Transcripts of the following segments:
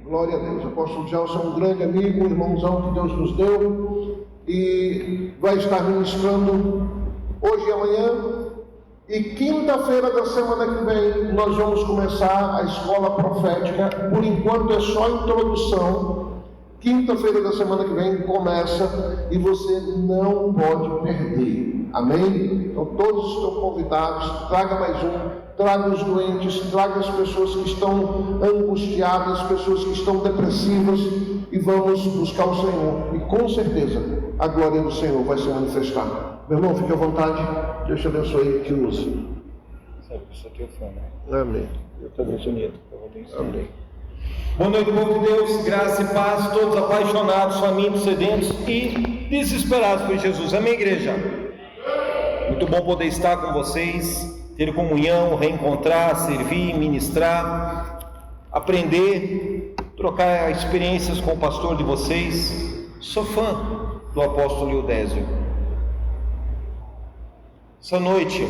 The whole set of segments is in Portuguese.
Glória a Deus. O apóstolo Gelson é um grande amigo, um irmãozão que Deus nos deu e vai estar ministrando hoje e amanhã. E quinta-feira da semana que vem nós vamos começar a escola profética. Por enquanto é só introdução. Quinta-feira da semana que vem começa e você não pode perder. Amém? Então todos estão convidados. Traga mais um, traga os doentes, traga as pessoas que estão angustiadas, pessoas que estão depressivas, e vamos buscar o Senhor. E com certeza a glória do Senhor vai se manifestar. Meu irmão, fique à vontade. Deus te abençoe e te use. Amém. Eu também sou neto. Amém. Boa noite, povo de Deus, graça e paz, todos apaixonados, famintos, sedentos e desesperados por Jesus. Amém, igreja? Muito bom poder estar com vocês, ter comunhão, reencontrar, servir, ministrar, aprender, trocar experiências com o pastor de vocês. Sou fã do apóstolo Eudésio. Essa noite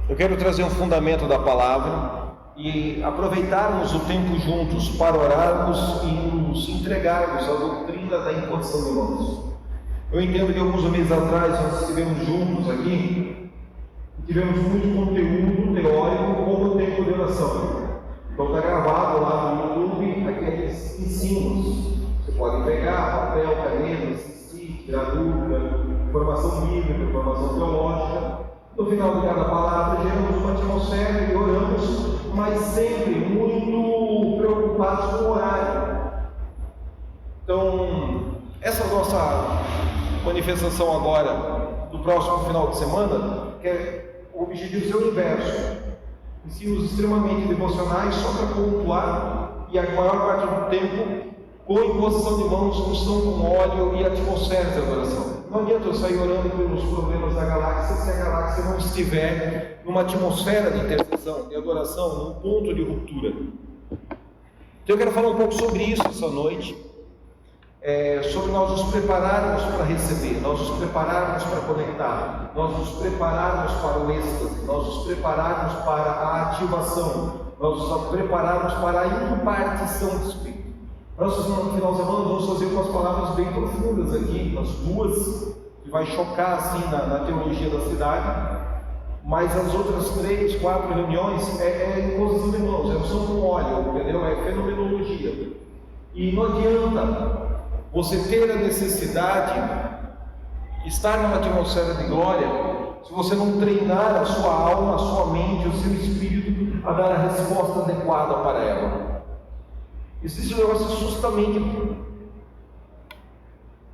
eu quero trazer um fundamento da palavra e aproveitarmos o tempo juntos para orarmos e nos entregarmos à doutrina da imposição de mãos. Eu entendo que alguns meses atrás nós estivemos juntos aqui e tivemos muito conteúdo teórico como o tempo de oração. Então está gravado lá no YouTube aqueles ensinos. Você pode pegar papel, caneta, assistir, tirar dúvida, informação bíblica, informação teológica. No final de cada palavra, geramos uma atmosfera e oramos, mas sempre muito preocupados com o horário. Então, essa nossa manifestação agora, do próximo final de semana, que é o objetivo ser o inverso. Ensinos extremamente devocionais, só para pontuar, e a maior parte do tempo com imposição de mãos, unção com óleo e atmosfera de adoração. Não adianta eu sair orando pelos problemas da galáxia se a galáxia não estiver numa atmosfera de intercessão, de adoração, num ponto de ruptura. Então eu quero falar um pouco sobre isso essa noite, sobre nós nos prepararmos para receber, nós nos prepararmos para conectar, nós nos prepararmos para o êxtase, nós nos prepararmos para a ativação, nós nos prepararmos para a impartição do Espírito. No final de semana vamos fazer umas palavras bem profundas aqui, as duas, que vai chocar assim na teologia da cidade, mas as outras 3, 4 reuniões é imposição de mãos, é unção com óleo, entendeu? É fenomenologia. E não adianta você ter a necessidade de estar numa atmosfera de glória se você não treinar a sua alma, a sua mente, o seu espírito a dar a resposta adequada para ela. Existe um negócio justamente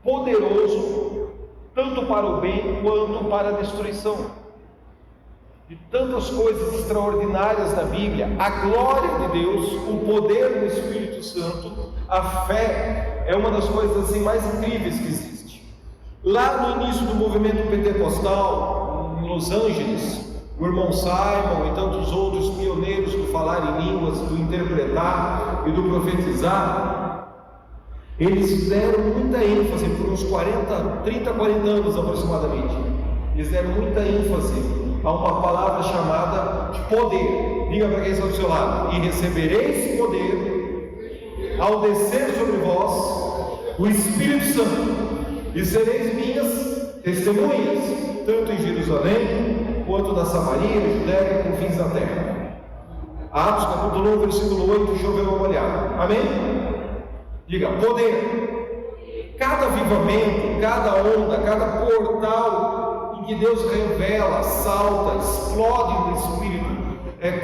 poderoso, tanto para o bem quanto para a destruição. De tantas coisas extraordinárias na Bíblia, a glória de Deus, o poder do Espírito Santo, a fé, é uma das coisas assim mais incríveis que existe. Lá no início do movimento pentecostal, em Los Angeles, o irmão Simon e tantos outros pioneiros do falar em línguas, do interpretar e do profetizar, eles deram muita ênfase por uns 30, 40 anos aproximadamente. Eles deram muita ênfase a uma palavra chamada de poder. Diga para quem está do seu lado: e recebereis poder ao descer sobre vós o Espírito Santo, e sereis minhas testemunhas, tanto em Jerusalém quanto da Samaria, Judéia e confins da terra. Atos capítulo 1, versículo 8, choveu uma molhada. Amém? Diga, poder. Cada avivamento, cada onda, cada portal em que Deus revela, salta, explode no Espírito,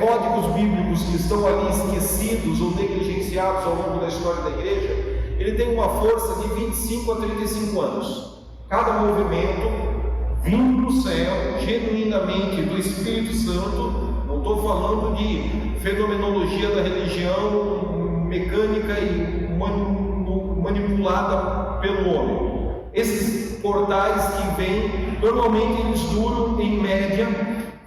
códigos bíblicos que estão ali esquecidos ou negligenciados ao longo da história da igreja, ele tem uma força de 25 a 35 anos. Cada movimento vindo do céu, genuinamente do Espírito Santo. Não estou falando de fenomenologia da religião mecânica e manipulada pelo homem. Esses portais que vêm, normalmente eles duram em média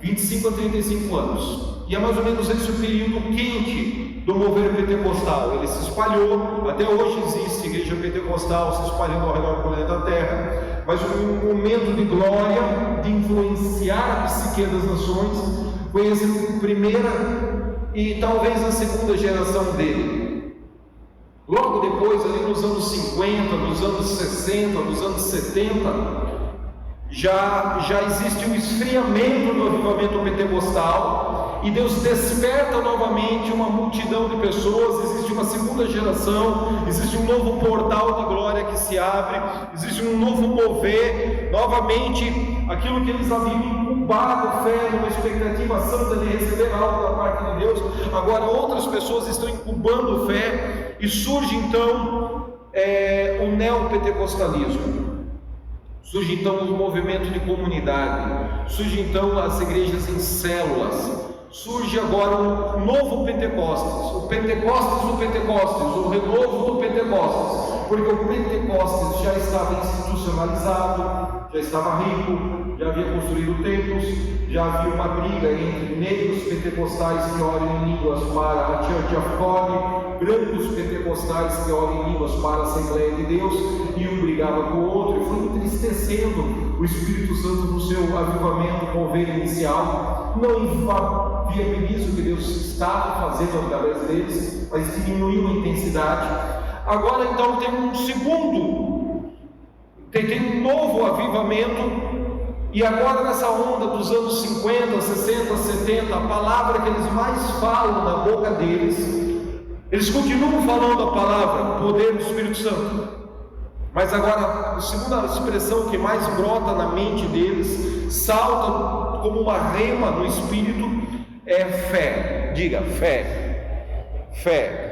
25 a 35 anos. E é mais ou menos esse o período quente do mover pentecostal. Ele se espalhou, até hoje existe igreja pentecostal se espalhando ao redor do planeta Terra, mas o momento de glória, de influenciar a psique das nações, foi essa primeira e talvez a segunda geração dele. Logo depois, ali nos anos 50, nos anos 60, nos anos 70, já existe um esfriamento do avivamento pentecostal, e Deus desperta novamente uma multidão de pessoas. Existe uma segunda geração, existe um novo portal de glória que se abre, existe um novo mover, novamente aquilo que eles haviam incubado fé, numa expectativa santa de receber algo da parte de Deus, agora outras pessoas estão incubando fé, e surge então o neopentecostalismo. Surge então o movimento de comunidade, surge então as igrejas em células, surge agora um novo Pentecostes, o Pentecostes do Pentecostes, o renovo do Pentecostes, porque o Pentecostes já estava institucionalizado, já estava rico, já havia construído templos, já havia uma briga entre negros pentecostais que oram em línguas para a Church of God, brancos pentecostais que oram em línguas para a Assembleia de Deus, e um brigava com o outro, e foi entristecendo o Espírito Santo no seu avivamento, mover inicial. Não viabiliza o que Deus estava fazendo através deles, mas diminuiu a intensidade. Agora então tem um segundo, tem um novo avivamento. E agora nessa onda dos anos 50, 60, 70, a palavra que eles mais falam na boca deles, eles continuam falando a palavra, poder do Espírito Santo, mas agora a segunda expressão que mais brota na mente deles, salta como uma rema no Espírito, é fé. Diga, fé. Fé.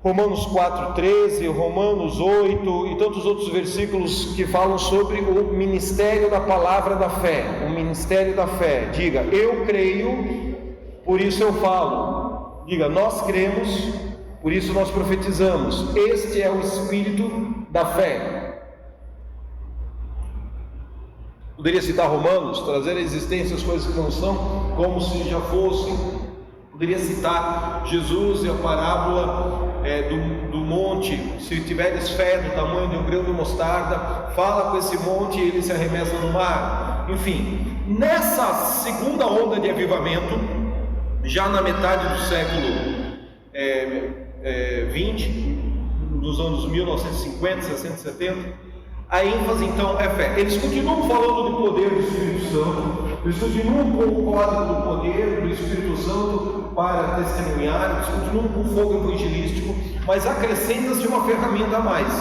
Romanos 4,13, Romanos 8 e tantos outros versículos que falam sobre o ministério da palavra da fé, o ministério da fé. Diga, eu creio, por isso eu falo. Diga, nós cremos, por isso nós profetizamos. Este é o espírito da fé. Poderia citar Romanos, trazer à existência as coisas que não são, como se já fossem. Poderia citar Jesus e a parábola do monte: se tiveres fé do tamanho de um grão de mostarda, fala com esse monte e ele se arremessa no mar. Enfim, nessa segunda onda de avivamento, já na metade do século 20, dos anos 1950, 60, 70, a ênfase então é fé. Eles continuam falando do poder do Espírito Santo, eles continuam com o código do poder do Espírito Santo para testemunhar, eles continuam com o fogo evangelístico, mas acrescenta-se uma ferramenta a mais: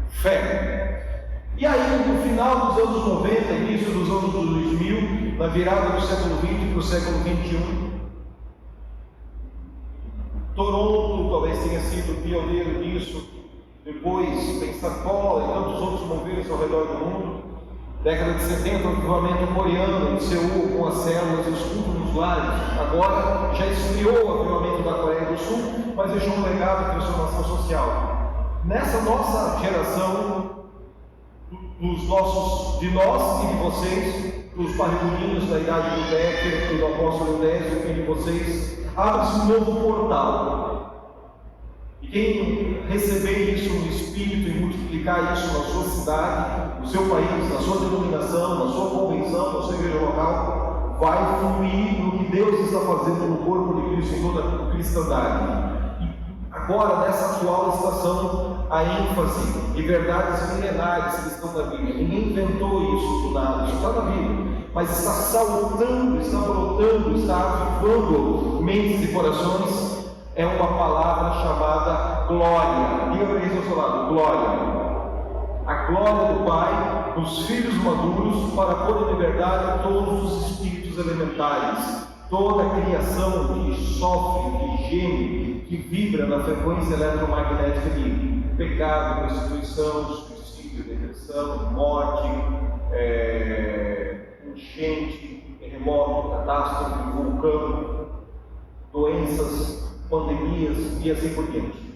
fé. E aí, no final dos anos 90, início dos anos 2000, na virada do século 20 para o século 21, Toronto talvez tenha sido pioneiro nisso, depois Pensacola e tantos outros movimentos ao redor do mundo. Década de 70, o avivamento coreano em Seul, com as células e os cultos nos lares. Agora já esfriou o avivamento da Coreia do Sul, mas deixou um legado de transformação social. Nessa nossa geração, de nós e de vocês, dos barriguinhos da idade do Becker e do apóstolo Désio e de vocês, abre-se um novo portal. E quem receber isso no Espírito e multiplicar isso na sua cidade, no seu país, na sua denominação, na sua convenção, na sua igreja local, vai fluir no que Deus está fazendo no corpo de Cristo em toda a cristandade. E agora, nessa atual estação, a ênfase em verdades milenares que estão na Bíblia. Ninguém inventou isso do nada, isso está na Bíblia, mas está saltando, está brotando, está avivando mentes e corações. É uma palavra chamada glória. Diga para quem está ao seu lado: glória. A glória do Pai nos filhos maduros, para pôr em liberdade todos os espíritos elementares, toda a criação que sofre, que geme, que vibra na frequência eletromagnética de pecado, prostituição, suicídio, depressão, morte, enchente, terremoto, catástrofe, vulcão, doenças, pandemias e assim por diante.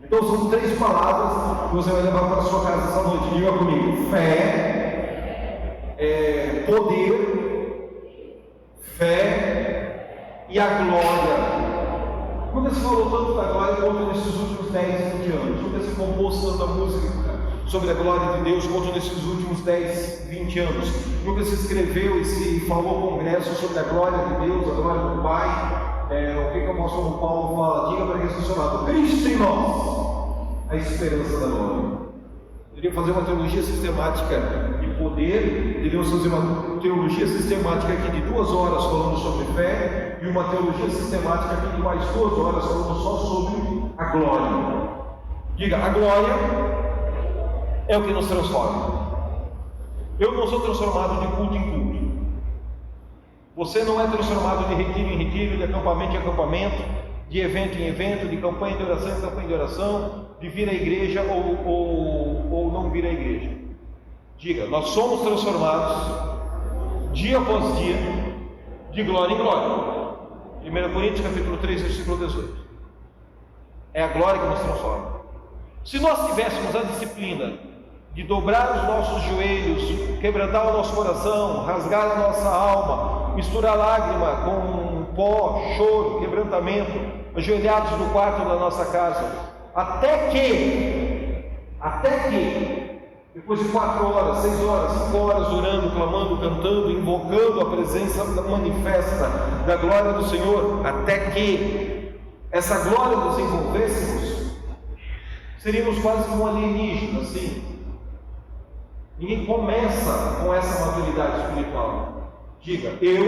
Então são três palavras que você vai levar para a sua casa essa noite. Diga comigo: fé, poder, fé e a glória. Nunca se falou tanto da glória quanto nesses últimos 10, 20 anos. Nunca se compôs tanta música sobre a glória de Deus quanto nesses últimos 10, 20 anos. Nunca se escreveu e se falou congresso sobre a glória de Deus, a glória do Pai. o que o apóstolo Paulo fala? Diga para quem está chamado: Cristo em nós, a esperança da glória. Deveríamos fazer uma teologia sistemática de poder, deveríamos fazer uma teologia sistemática aqui de 2 horas falando sobre fé, e uma teologia sistemática aqui de mais 2 horas falando só sobre a glória. Diga: a glória é o que nos transforma. Eu não sou transformado de culto em culto. Você não é transformado de retiro em retiro, de acampamento em acampamento, de evento em evento, de campanha de oração em campanha de oração, de vir à igreja ou não vir à igreja. Diga: nós somos transformados dia após dia, de glória em glória. 1 Coríntios capítulo 3, versículo 18. É a glória que nos transforma. Se nós tivéssemos a disciplina de dobrar os nossos joelhos, quebrantar o nosso coração, rasgar a nossa alma, misturar lágrima com pó, choro, quebrantamento, ajoelhados no quarto da nossa casa, até que, depois de 4 horas, 6 horas, 5 horas orando, clamando, cantando, invocando a presença manifesta da glória do Senhor, até que essa glória nos envolvêssemos, seríamos quase como um alienígena, assim. Ninguém começa com essa maturidade espiritual. Diga: eu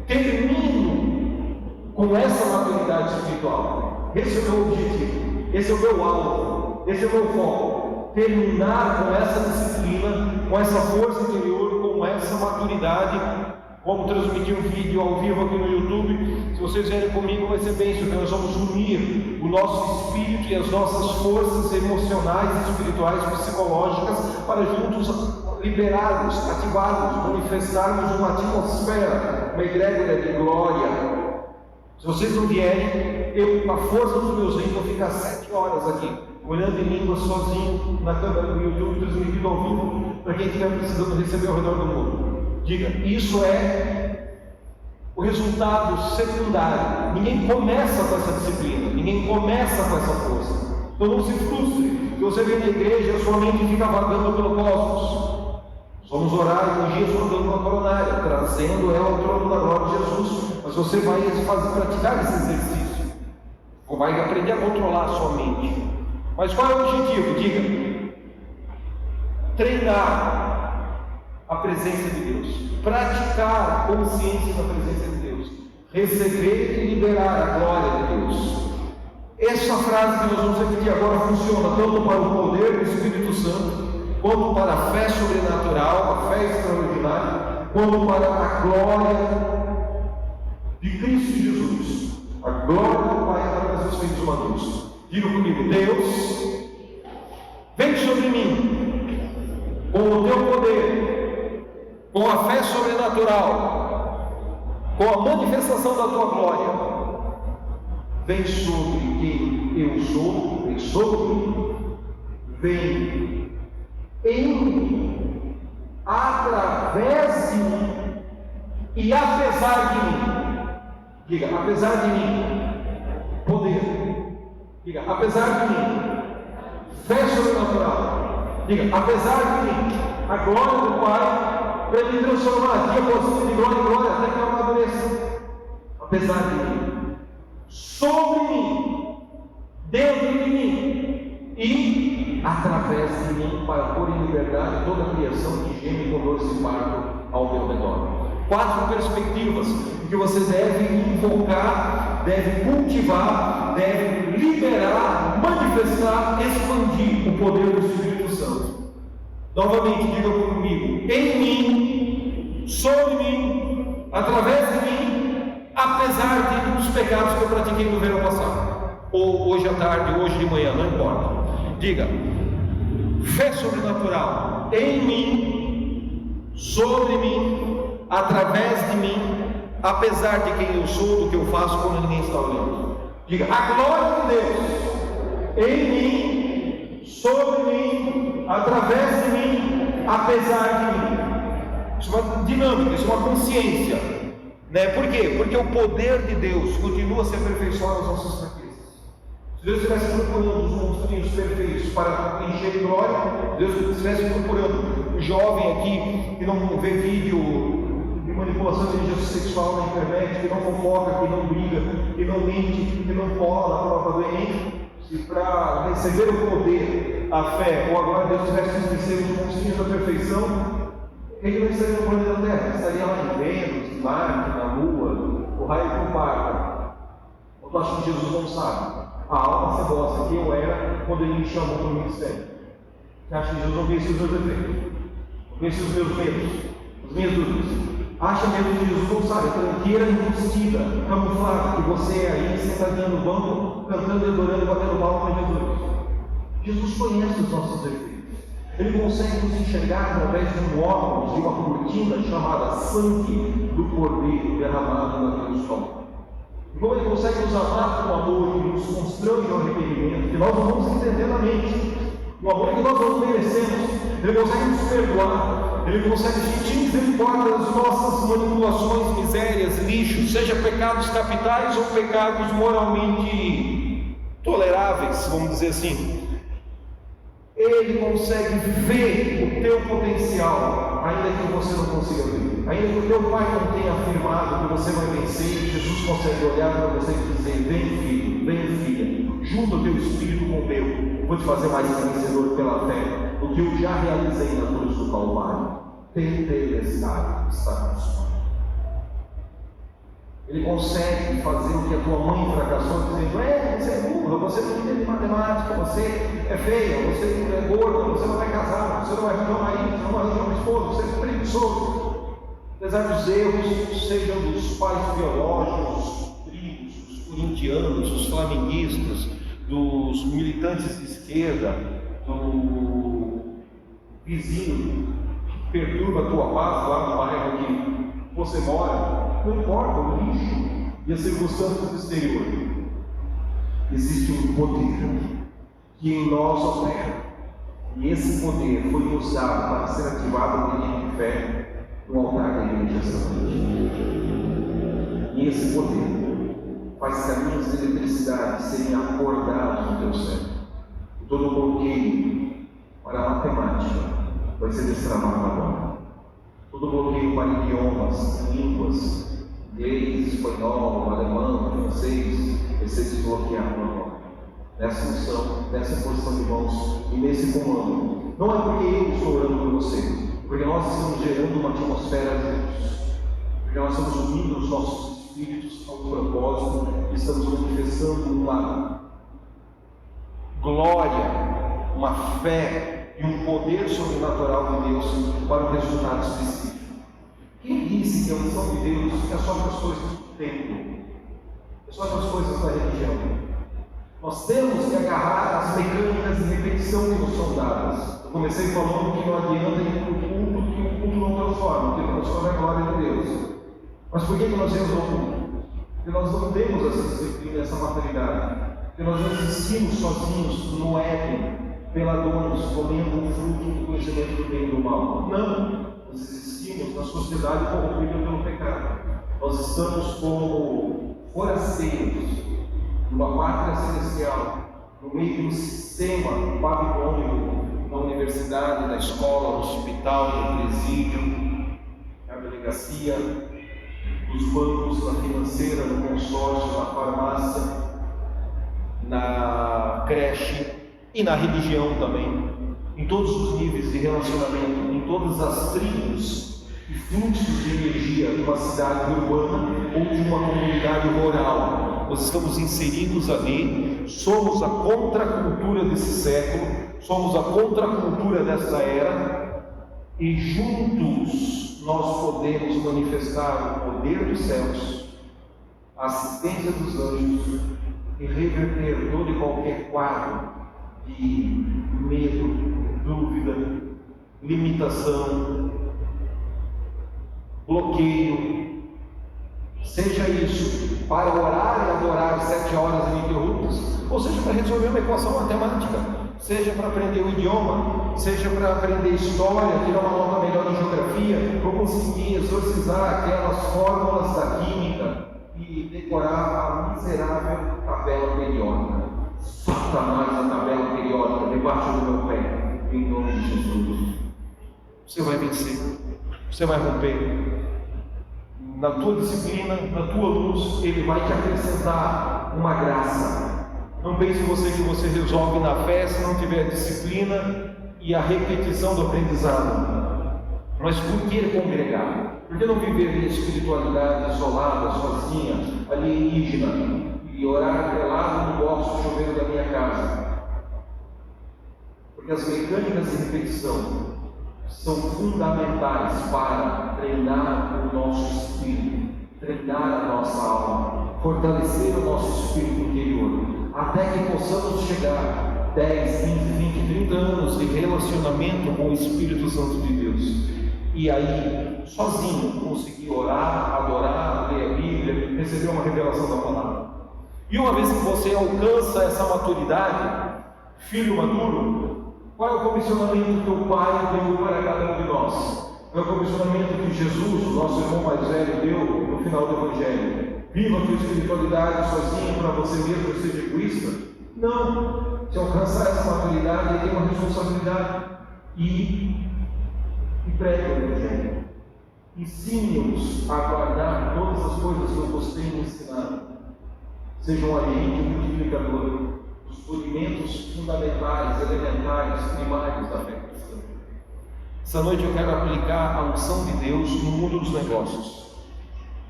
termino com essa maturidade espiritual. Esse é o meu objetivo, esse é o meu alvo, esse é o meu foco. Terminar com essa disciplina, com essa força interior, com essa maturidade. Vamos transmitir um vídeo ao vivo aqui no YouTube. Se vocês vierem comigo, vai ser bênção, porque nós vamos unir o nosso espírito e as nossas forças emocionais, espirituais, psicológicas, para juntos liberarmos, ativarmos, manifestarmos uma atmosfera, uma egrégora de glória. Se vocês não vierem, eu, com a força dos meus rins, vou ficar 7 horas aqui, olhando em língua sozinho, na câmera do YouTube, transmitido ao vivo, para quem estiver precisando receber ao redor do mundo. Diga: isso é o resultado secundário. Ninguém começa com essa disciplina, ninguém começa com essa força. Então não se frustre se você vem na igreja e a sua mente fica vagando pelo cosmos. Vamos orar um dia sobre uma coronária, trazendo ela ao trono da glória de Jesus. Mas você vai praticar esse exercício, ou vai aprender a controlar a sua mente. Mas qual é o objetivo? Diga: treinar a presença de Deus, praticar a consciência da presença de Deus, receber e liberar a glória de Deus. Essa frase que nós vamos repetir agora funciona tanto para o poder do Espírito Santo, quanto para a fé sobrenatural, a fé extraordinária, quanto para a glória de Cristo Jesus, a glória do Pai através dos filhos maduros. Diga comigo: Deus, vem sobre mim com o teu poder, com a fé sobrenatural, com a manifestação da tua glória. Vem sobre quem eu sou, vem sobre mim, vem em mim, através de mim e apesar de mim. Diga: apesar de mim, poder. Diga: apesar de mim, fé sobrenatural. Diga: apesar de mim, a glória do Pai, para me transformar dia após dia de glória em glória, até que eu amadureça. Apesar de mim, sobre mim, dentro de mim e através de mim, para pôr em liberdade toda a criação que geme com dor e parto ao meu redor. 4 perspectivas que você deve invocar, deve cultivar, deve liberar, manifestar, expandir o poder do Espírito Santo. Novamente, diga comigo: em mim, sobre mim, através de mim, apesar dos pecados que eu pratiquei no verão passado, ou hoje à tarde, hoje de manhã, não importa. Diga: fé sobrenatural em mim, sobre mim, através de mim, apesar de quem eu sou, do que eu faço, quando ninguém está olhando. Diga: a glória de Deus em mim, sobre mim, através de mim, apesar de mim. Isso é uma dinâmica, isso é uma consciência, né? Por quê? Porque o poder de Deus continua a se aperfeiçoar nas nossas fraquezas. Se Deus estivesse procurando os monstrinhos perfeitos para encher de glória, Deus estivesse procurando o jovem aqui que não vê vídeo manipulação de energia sexual na internet, que não fofoca, que não briga, que não mente, que não cola na prova do Enem. Se para receber o poder, a fé ou a glória de Deus tivesse que vencer os monstrinhos da perfeição, ele não estaria no planeta Terra, estaria lá em Vênus, Marte, na Lua, o raio que o parta. Ou tu acha que Jesus não sabe? A alma cebosa que eu era quando ele me chamou para o ministério. Você acha que Jesus não conhecia os meus defeitos? Não conhecia os meus medos, as minhas dúvidas? Acha mesmo que Jesus não sabe, a tranqueira embustida, camuflada, que você é aí sentadinho no banco, cantando, adorando, batendo palma para Jesus. Jesus conhece os nossos defeitos. Ele consegue nos enxergar através de um óculos, de uma cortina chamada sangue do Cordeiro derramado naquele sol. E como ele consegue nos amar com amor que nos constrange ao arrependimento, que nós não vamos entender na mente, o amor que nós não merecemos, ele consegue nos perdoar. Ele consegue sentir misericórdia das nossas manipulações, misérias, lixos, seja pecados capitais ou pecados moralmente toleráveis, vamos dizer assim. Ele consegue ver o teu potencial, ainda que você não consiga ver. Ainda que o teu pai não tenha afirmado que você vai vencer, Jesus consegue olhar para você e dizer: vem filho, vem filha, junta o teu espírito com o meu, vou te fazer mais vencedor pela fé do que eu já realizei na cruz do Calvário. Tetelestai está consumado. Ele consegue fazer o que a tua mãe fracassou, dizendo: você é burra, você não entende matemática, você é feia, você é gorda, você não vai casar, você não vai arranjar um marido, você não vai arranjar uma esposa, você é preguiçoso. Apesar dos erros, sejam dos pais biológicos, dos tribos, dos corintianos, dos flamenguistas, dos militantes de esquerda, do vizinho que perturba a tua paz lá no bairro que você mora, não importa o lixo e as circunstâncias do exterior. Existe um poder que em nós opera, e esse poder foi nos dado para ser ativado no reino de fé no altar da igreja santa. E esse poder faz caminhos de eletricidade serem acordados no teu cérebro. Todo bloqueio para a matemática vai ser destravado agora. Todo bloqueio para idiomas, línguas, inglês, espanhol, alemão, francês, vai ser desbloqueado agora. Nessa missão, nessa posição de mãos e nesse comando. Não é porque eu estou orando por você, porque nós estamos gerando uma atmosfera de Deus, porque nós estamos unindo os nossos espíritos ao propósito e estamos manifestando uma glória, uma fé e um poder sobrenatural de Deus para o resultado específico. Quem disse que a unção de Deus é só para as coisas do templo, é só para as coisas da religião? Nós temos que agarrar as mecânicas de repetição que nos são dadas. Eu comecei falando que não adianta ir para o culto, que o culto não transforma, o que transforma é a glória de Deus. Mas por que nós vemos ao culto? Porque nós não temos essa disciplina, essa maturidade. Porque nós não existimos sozinhos no Éden, peladores, comendo o fruto do conhecimento do bem e do mal. Não, nós existimos na sociedade corrompida pelo pecado. Nós estamos como forasteiros numa pátria celestial, no meio do sistema babilônico, na universidade, na escola, no hospital, no presídio, na delegacia, nos bancos, na financeira, no consórcio, na farmácia, na creche e na religião também, em todos os níveis de relacionamento, em todas as tribos e fluxos de energia de uma cidade urbana ou de uma comunidade rural. Nós estamos inseridos ali, somos a contracultura desse século, somos a contracultura dessa era, e juntos nós podemos manifestar o poder dos céus, a assistência dos anjos e reverter todo e qualquer quadro de medo, dúvida, limitação, bloqueio. Seja isso para orar e adorar 7 horas ininterruptas, ou seja para resolver uma equação matemática, seja para aprender o idioma, seja para aprender história, tirar uma nota melhor em geografia, ou conseguir exorcizar aquelas fórmulas da química e decorar a miserável tabela periódica. Satanás, a tabela periódica debaixo do meu pé, em nome de Jesus. Você vai vencer, você vai romper. na tua disciplina, na tua luz, Ele vai te acrescentar uma graça. Não pense você que você resolve na fé se não tiver disciplina e a repetição do aprendizado. Mas por que congregar? Por que não viver em espiritualidade isolada, sozinha, alienígena, e orar pelado no box do chuveiro da minha casa? Porque as mecânicas de repetição são fundamentais para treinar o nosso espírito, treinar a nossa alma, fortalecer o nosso espírito interior, até que possamos chegar 10, 15, 20, 30 anos de relacionamento com o Espírito Santo de Deus. E aí, sozinho, conseguir orar, adorar, ler a Bíblia, receber uma revelação da palavra. E uma vez que você alcança essa maturidade, filho maduro, qual é o comissionamento que o Pai deu para cada um de nós? É o comissionamento que Jesus, o nosso irmão mais velho, deu no final do Evangelho. Viva a tua espiritualidade sozinho para você mesmo e seja egoísta? Não. Se alcançar essa maturidade, ele tem uma responsabilidade. E pregue o Evangelho. Ensine-os a guardar todas as coisas que eu vos tenho ensinado. Seja um agente multiplicador dos rudimentos fundamentais, elementares, primários da fé cristã. Essa noite eu quero aplicar a unção de Deus no mundo dos negócios.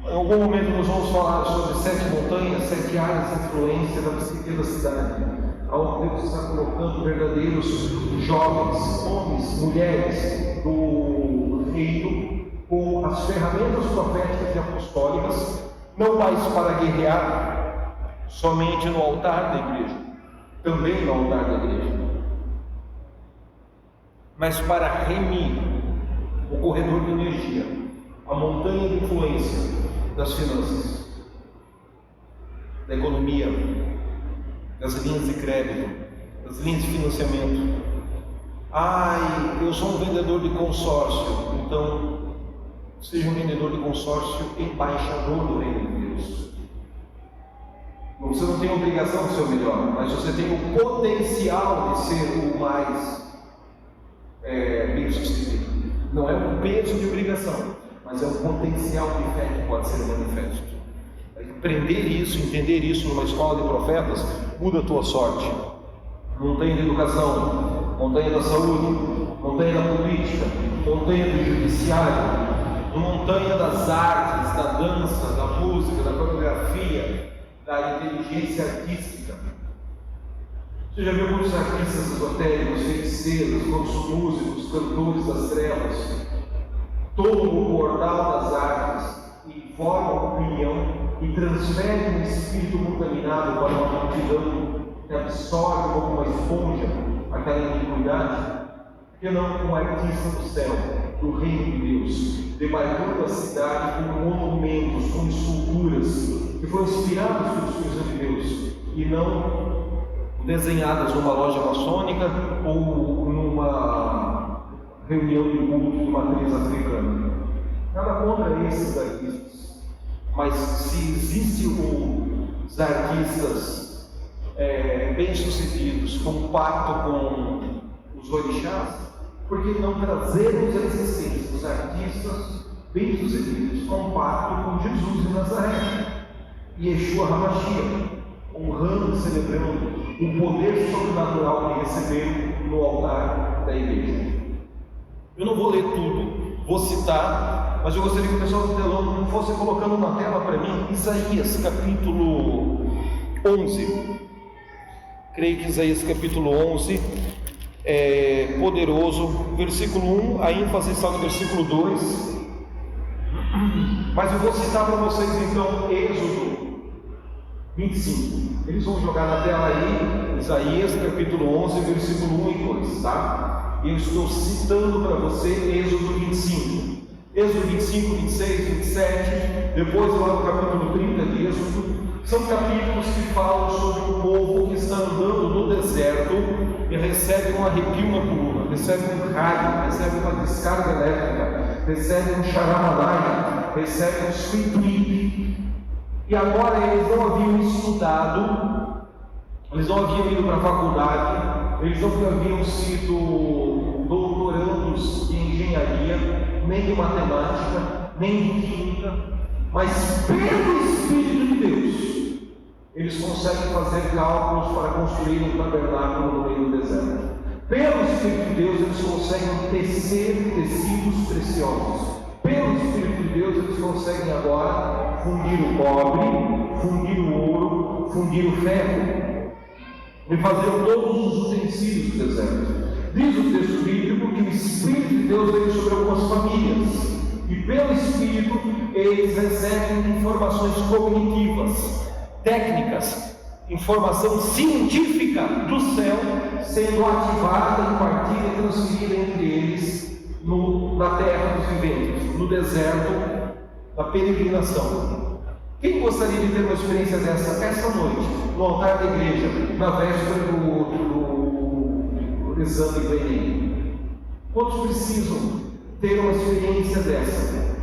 Em algum momento nós vamos falar sobre 7 montanhas, 7 áreas de influência da psique da cidade, onde Deus está colocando verdadeiros jovens, homens, mulheres do reino, com as ferramentas proféticas e apostólicas, não mais para guerrear somente no altar da igreja, também no altar da igreja, mas para remir o corredor de energia, a montanha de influência das finanças, da economia, das linhas de crédito, das linhas de financiamento. Eu sou um vendedor de consórcio. Então, seja um vendedor de consórcio embaixador do reino de Deus. Você não tem a obrigação de ser o melhor, mas você tem o potencial de ser o mais bem sucedido. Não é um peso de obrigação, mas é um potencial de fé que pode ser manifesto. Aprender isso, entender isso numa escola de profetas, muda a tua sorte. Montanha da educação, montanha da saúde, montanha da política, montanha do judiciário, montanha das artes, da dança, da música, da coreografia, da inteligência artística. Você já viu muitos artistas esotéricos, feiticeiros, muitos músicos, cantores das trevas, tomam o portal das artes e formam opinião e transferem um espírito contaminado para uma multidão que absorve como uma esponja aquela iniquidade? Porque não um artista do céu, do reino de Deus, demarcando a cidade com monumentos, com esculturas que foram inspiradas pelo Espírito Santo de Deus e não desenhadas numa loja maçônica ou numa reunião de culto de matriz africana. Nada contra esses artistas, mas se existem os artistas bem-sucedidos, com pacto com os orixás, por que não trazermos a existência dos artistas bem-sucedidos com pacto com Jesus de Nazaré, Yeshua HaMashiach, honrando e celebrando o poder sobrenatural que receberam no altar da igreja? Eu não vou ler tudo, vou citar, mas eu gostaria que o pessoal do telão não fosse colocando na tela para mim Isaías capítulo 11. Creio que Isaías capítulo 11 é poderoso. Versículo 1, a ênfase está no versículo 2. Mas eu vou citar para vocês então Êxodo 25. Eles vão jogar na tela aí, Isaías capítulo 11, versículo 1 e 2, tá? E eu estou citando para você Êxodo 25. Êxodo 25, 26, 27, depois lá no capítulo 30 de Êxodo, são capítulos que falam sobre o povo que está andando no deserto e recebe um arrepio na coluna, recebe um raio, recebe uma descarga elétrica, recebe um xaramalai, recebe um split. E agora eles não haviam estudado, eles não haviam ido para a faculdade, eles não haviam sido doutorandos em engenharia, nem de matemática, nem de química, mas pelo Espírito de Deus, eles conseguem fazer cálculos para construir um tabernáculo no meio do deserto. Pelo Espírito de Deus, eles conseguem tecer tecidos preciosos. Pelo Espírito de Deus, eles conseguem agora fundir o cobre, fundir o ouro, fundir o ferro, e fazer todos os utensílios do deserto. Diz o texto bíblico que o Espírito de Deus veio sobre algumas famílias, e pelo Espírito eles recebem informações cognitivas, técnicas, informação científica do céu sendo ativada, impartida e transferida entre eles na terra dos viventes, no deserto, na peregrinação. Quem gostaria de ter uma experiência dessa esta noite, no altar da igreja, na véspera do exame do Enem? Quantos precisam ter uma experiência dessa?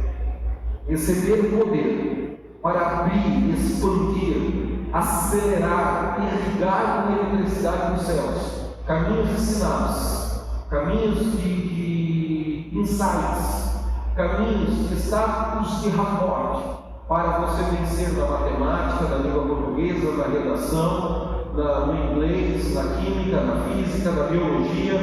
Receber o poder para abrir, expandir, acelerar, irrigar com a eletricidade dos céus, caminhos de sinapses, caminhos de insights, caminhos de status de rapport, para você vencer na matemática, na língua portuguesa, na redação, no inglês, na química, na física, na biologia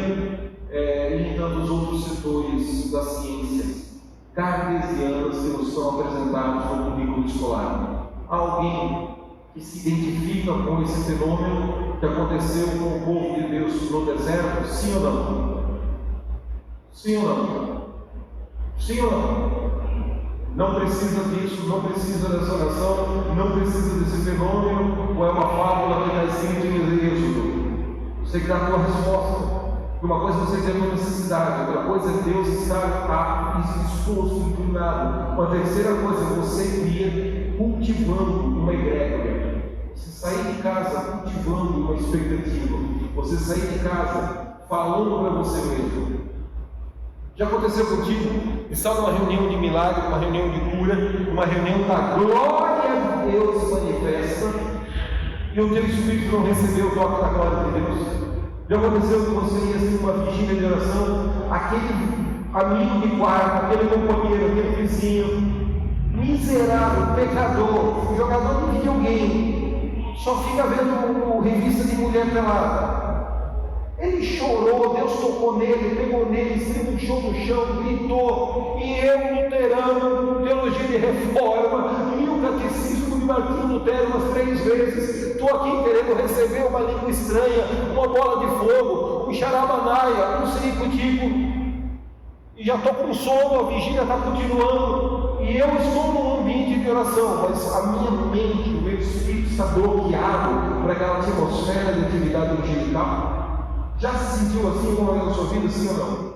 e em tantos outros setores das ciências cartesianas que nos são apresentados no currículo escolar. Há alguém que se identifica com esse fenômeno que aconteceu com o povo de Deus no deserto? Sim ou não? Sim ou não? Sim ou não? Não precisa disso, não precisa dessa oração, não precisa desse fenômeno, ou é uma fábula que está escrito em Êxodo? Você que dá a tua resposta. Uma coisa é você ter uma necessidade, outra coisa é Deus estar disposto, inclinado. Uma terceira coisa é você vir cultivando uma egrégora. Você sair de casa cultivando uma expectativa. Você sair de casa falando para você mesmo. Já aconteceu contigo? Está numa reunião de milagre, uma reunião de cura, uma reunião da glória de Deus se manifesta, e o teu espírito não recebeu o toque da glória de Deus? Já aconteceu que você ia ser uma vigília de oração, aquele amigo de quarto, aquele companheiro, aquele vizinho, miserável, pecador, jogador de videogame, só fica vendo revista de mulher pelada. Ele chorou, Deus tocou nele, pegou nele, estribuchou no chão, gritou, e eu, luterano, teologia de reforma, li o catecismo de Martinho Lutero umas 3 vezes, estou aqui querendo receber uma língua estranha, uma bola de fogo, um xaramanaia, um ciricutico, e já estou com sono, a vigília está continuando, e eu estou num ambiente de oração, mas a minha mente, o meu espírito está bloqueado para aquela atmosfera de atividade angelical. Já se sentiu assim como na sua vida, sim ou não?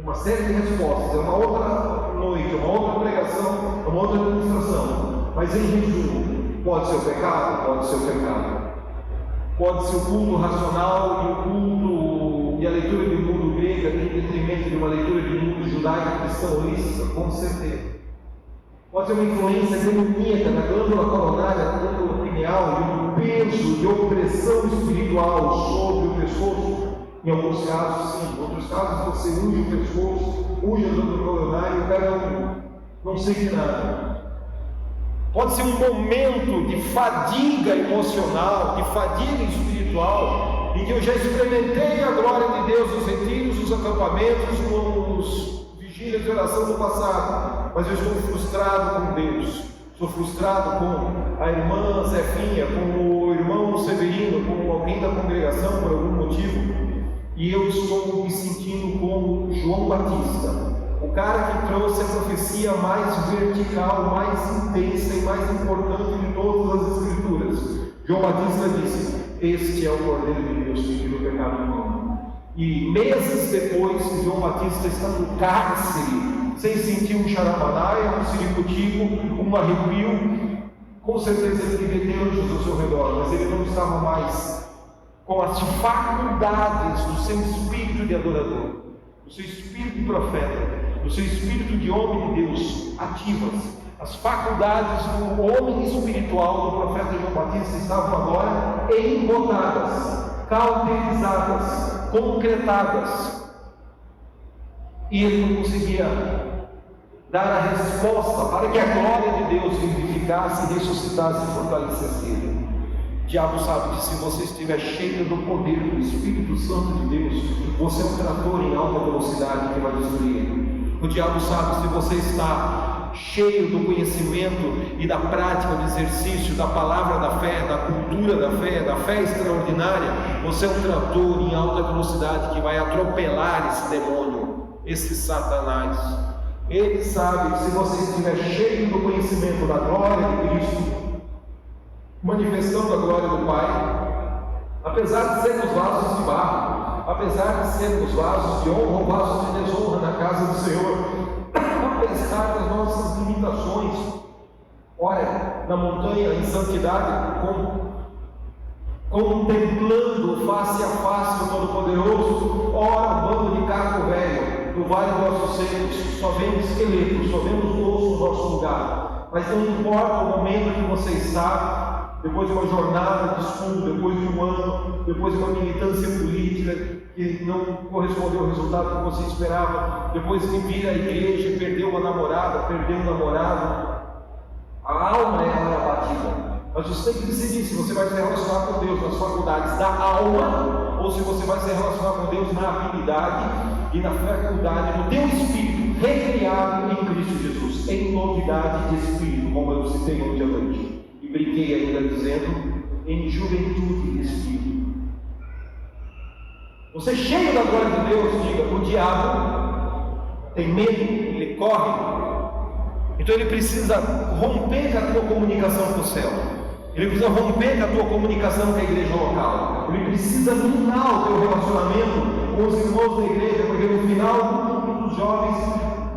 Uma série de respostas, é uma outra noite, uma outra pregação, uma outra administração. Mas em resumo, pode ser o pecado? Pode ser o pecado. Pode ser o culto racional e o culto e a leitura do mundo grego em detrimento de uma leitura de mundo judaico cristãoísta, com certeza. Pode ser uma influência demoníaca na glândula coronária, na glândula pineal, e um peso de opressão espiritual sobre o pescoço. Em alguns casos, sim. Em outros casos, você unge o pescoço, unge a glândula coronária e o cara não sente nada. Pode ser um momento de fadiga emocional, de fadiga espiritual, em que eu já experimentei a glória de Deus nos retiros, nos acampamentos, nos vigílias de oração do passado, mas eu estou frustrado com Deus, estou frustrado com a irmã Zefinha, com o irmão Severino, com alguém da congregação por algum motivo, e eu estou me sentindo como João Batista, o cara que trouxe a profecia mais vertical, mais intensa e mais importante de todas as Escrituras. João Batista disse: este é o Cordeiro de Deus que tira o pecado do mundo. E meses depois, João Batista está no cárcere, sem sentir um xaramanaia, um ciricutico, um arrepio. Com certeza ele devia ter anjos ao seu redor, mas ele não estava mais com as faculdades do seu espírito de adorador, do seu espírito de profeta, do seu espírito de homem de Deus ativas. As faculdades do homem espiritual do profeta João Batista estavam agora embotadas, cauterizadas, concretadas, e ele não conseguia dar a resposta para que a glória de Deus vivificasse, ressuscitasse e fortalecesse ele. O diabo sabe que se você estiver cheio do poder do Espírito Santo de Deus, você é um trator em alta velocidade que vai destruir ele. O diabo sabe que se você está cheio do conhecimento e da prática, do exercício, da palavra da fé, da cultura da fé extraordinária, você é um trator em alta velocidade que vai atropelar esse demônio, esse Satanás. Ele sabe que se você estiver cheio do conhecimento da glória de Cristo, manifestando a glória do Pai, apesar de sermos vasos de barro, apesar de sermos vasos de honra ou vasos de desonra na casa do Senhor, apesar das nossas limitações, ora na montanha em santidade, contemplando face a face o Todo-Poderoso, ora um bando de caco velho, no vale dos ossos secos, só vemos esqueletos, só vemos osso no nosso lugar. Mas não importa o momento que você está, depois de uma jornada de estudo, depois de um ano, depois de uma militância política que não correspondeu ao resultado que você esperava, depois de vir à igreja e perder uma namorada, perder um namorado, a alma é abatida. Mas você tem que decidir se você vai se relacionar com Deus nas faculdades da alma ou se você vai se relacionar com Deus na habilidade e na faculdade do teu espírito, recriado em Cristo Jesus, em novidade de espírito, como eu citei no dia de hoje. E brinquei ainda dizendo, em juventude de espírito. Você cheio da glória de Deus, diga, o diabo tem medo, ele corre. Então ele precisa romper com a tua comunicação com o céu. Ele precisa romper com a tua comunicação com a igreja local. Ele precisa minar o teu relacionamento com os irmãos da igreja, porque no final dos jovens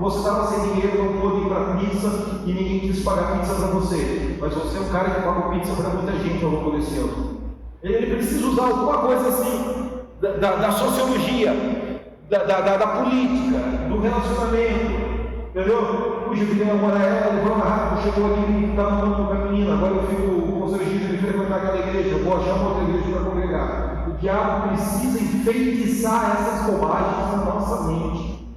você estava sem dinheiro, não pôde ir para a pizza e ninguém quis pagar pizza para você. Mas você é um cara que paga pizza para muita gente ao longo desse ano. Ele precisa usar alguma coisa assim da sociologia, da política, do relacionamento. Entendeu? Puxa, eu queria namorar ela, levou uma rápida, chegou aqui e estava falando com a menina. Agora eu fico constrangido de frequentar aquela igreja, eu vou achar uma outra igreja para congregar. O diabo precisa enfeitiçar essas bobagens na nossa mente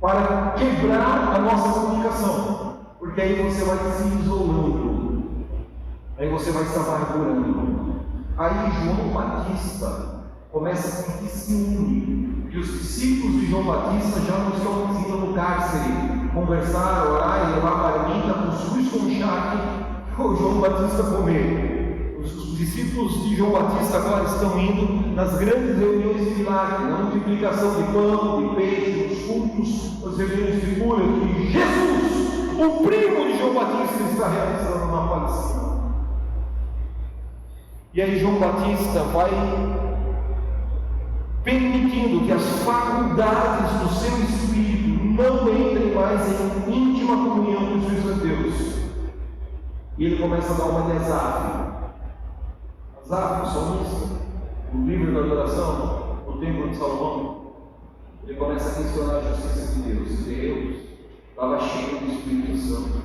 para quebrar a nossa comunicação, porque aí você vai se isolando, aí você vai se amargurando. Aí João Batista começa a sentir ciúme, que os discípulos de João Batista já não estão mais indo no cárcere conversar, orar e levar marmita, cuscuz com charque, o João Batista comer. Os discípulos de João Batista agora estão indo nas grandes reuniões de milagre, na multiplicação de pão, de peixe, nos cultos, nas reuniões de cura, que Jesus, o primo de João Batista, está realizando na Palestina. E aí João Batista vai permitindo que as faculdades do seu espírito não entrem mais em íntima comunhão com os filhos de Deus. E ele começa a dar uma de Asaf, o salmista, no livro da adoração, no templo de Salomão. Ele começa a questionar a justiça de Deus. Deus estava cheio do Espírito Santo.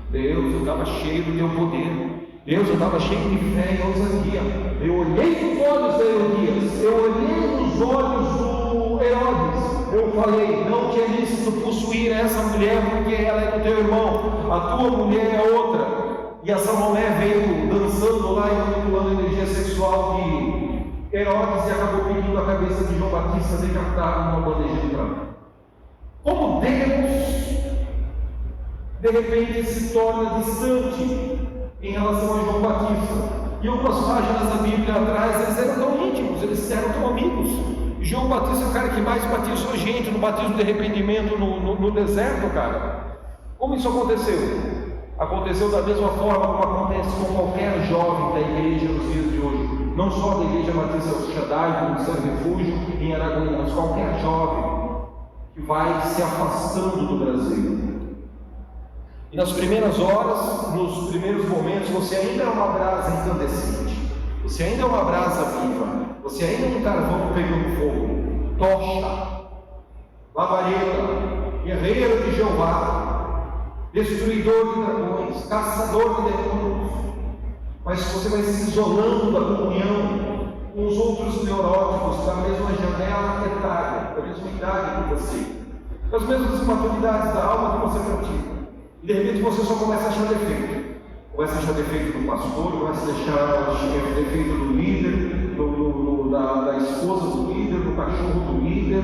Deus, eu estava cheio do teu poder. Deus, eu estava cheio de fé e ousadia. Eu olhei nos olhos de Herodias, eu olhei nos olhos do Herodes. Eu falei, não te é lícito possuir essa mulher, porque ela é do teu irmão, a tua mulher é outra. E a Salomé veio dançando lá e manipulando a energia sexual de Herodes e acabou pedindo a cabeça de João Batista decapitada numa bandeja de prata. Como Deus, de repente, se torna distante em relação a João Batista. E algumas páginas da Bíblia atrás, eles eram tão íntimos, eles eram tão amigos. João Batista é o cara que mais batizou gente no batismo de arrependimento no deserto, cara. Como isso aconteceu? Aconteceu da mesma forma como acontece com qualquer jovem da igreja nos dias de hoje. Não só da igreja Batista Shaddai, do Ministério Refúgio, em Araguaína, mas qualquer jovem que vai se afastando do Brasil. E nas primeiras horas, nos primeiros momentos, você ainda é uma brasa incandescente, você ainda é uma brasa viva, você ainda é um carvão pegando fogo, tocha, labareda, guerreiro de Jeová, destruidor de dragões, caçador de demônios. Mas você vai se isolando da comunhão com os outros neuróticos da mesma janela etária, da mesma idade que você. as mesmas imaturidades da alma que você pratica. E de repente você só começa a achar defeito. Começa a achar defeito do pastor, começa a achar defeito do líder, da esposa do líder, do cachorro do líder,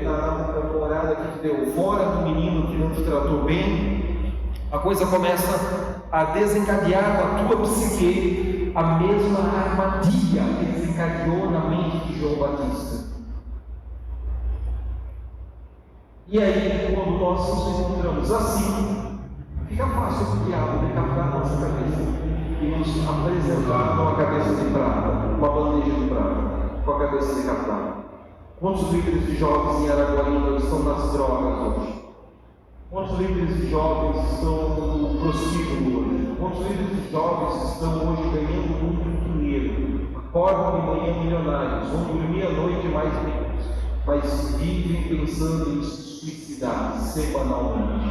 da namorada que te deu fora, do menino que não te tratou bem. A coisa começa a desencadear na tua psique a mesma armadilha que desencadeou na mente de João Batista. E aí, quando nós nos encontramos assim, fica fácil para o diabo decapitar a nossa cabeça e nos apresentar com a cabeça de prata, uma bandeja de prata, com a cabeça decapitada. Quantos líderes de jovens em Araguaína estão nas drogas hoje? Quantos líderes de jovens estão no prostíbulo hoje? Quantos líderes de jovens estão hoje ganhando muito dinheiro? Acordam de manhã milionários, vão dormir à noite mais ricos, mas vivem pensando em se suicidar semanalmente.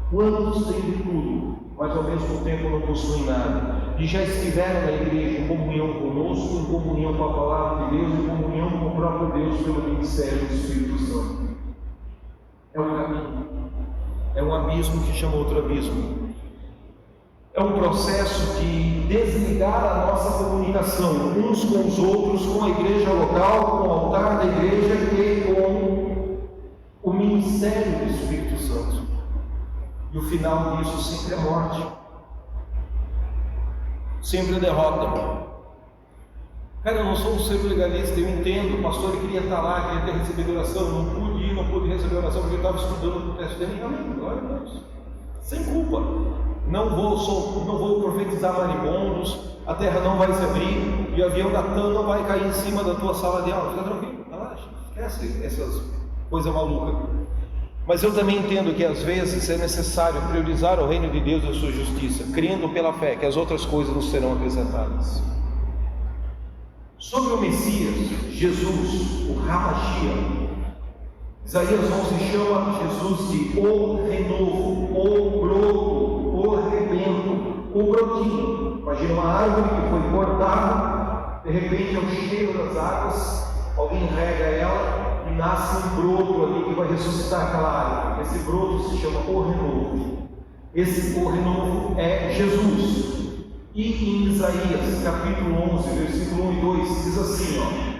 Quantos têm de tudo, mas ao mesmo tempo não possuem nada, e já estiveram na igreja em comunhão conosco, em comunhão com a palavra de Deus, em comunhão com o próprio Deus pelo ministério do Espírito Santo? É um caminho, é um abismo que chama outro abismo. É um processo de desligar a nossa comunicação uns com os outros, com a igreja local, com o altar da igreja e com o ministério do Espírito Santo. E o final disso sempre é morte, sempre é derrota. Cara, eu não sou um ser legalista, eu entendo, o pastor queria estar lá, queria ter recebido oração, não pude ir, não pude receber oração porque eu estava estudando o texto dele. Amém, glória a Deus, sem culpa. Não vou profetizar maribondos, a terra não vai se abrir e o avião da TAM não vai cair em cima da tua sala de aula. Fica tranquilo, relaxa, esquece essas coisas malucas. Mas eu também entendo que às vezes é necessário priorizar o reino de Deus e a sua justiça, crendo pela fé que as outras coisas nos serão acrescentadas. Sobre o Messias, Jesus, o Hamashia, Isaías 11 chama Jesus de o renovo, o broto, o rebento, o brotinho. Imagina uma árvore que foi cortada, de repente ao cheiro das águas, alguém rega ela e nasce um broto ali que vai ressuscitar aquela árvore. Esse broto se chama o renovo. Esse o renovo é Jesus. E em Isaías capítulo 11, versículo 1 e 2, diz assim,